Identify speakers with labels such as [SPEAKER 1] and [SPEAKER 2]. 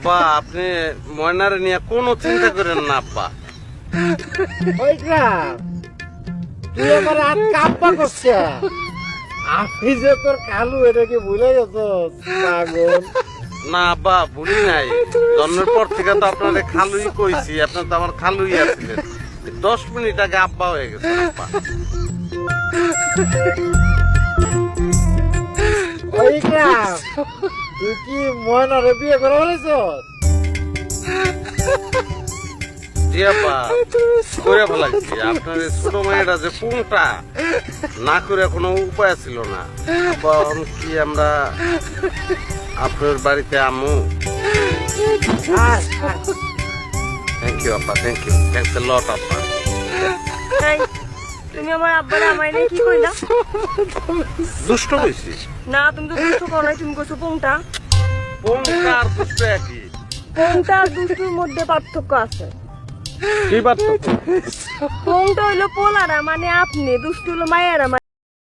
[SPEAKER 1] আব্বা আপনি ময়নারে নিয়ে কোনো চিন্তা করেন না আব্বা।
[SPEAKER 2] ওই গ্রাম তুই আমার হাত কাঁপা করছে। আমি যে তোর কালু এটাকে ভুলে গেছো পাগল।
[SPEAKER 1] না আব্বা ভুলি নাই, জন্মের পর থেকে তো আপনারে খালুই কইছি, আপনার তো আমার খালুই আছিলেন। 10 মিনিট আগে আব্বা হয়ে গেছে আব্বা।
[SPEAKER 2] ওই গ্রাম তুই কি ময়নারে বিয়ে করে বলেছ?
[SPEAKER 1] জি আব্বা করে ফেলাইছি। আপনার এই ছোট মেয়েটা যে কোনটা না করে কোনো উপায় ছিল না আব্বা। এখন কি আমরা আপনার বাড়িতে আমু? থ্যাংক ইউ আব্বা, থ্যাংক ইউ, থ্যাংকস এ লট আব্বা।
[SPEAKER 3] এই, তুমি আমার আব্বারে আমায় নিয়ে কি কইলা?
[SPEAKER 1] দুষ্ট হইছি?
[SPEAKER 3] না তুমি তো দুষ্ট করো নাই, তুমি কইছো পোংটা।
[SPEAKER 1] কোনটা আর দুষ্ট একই?
[SPEAKER 3] পোংটা আর দুষ্টুর মধ্যে পার্থক্য আছে।
[SPEAKER 1] কি পার্থক্য?
[SPEAKER 3] পোংটা হইলো পোলারা মানে আপনি, দুষ্টু হইলো মায়েরা।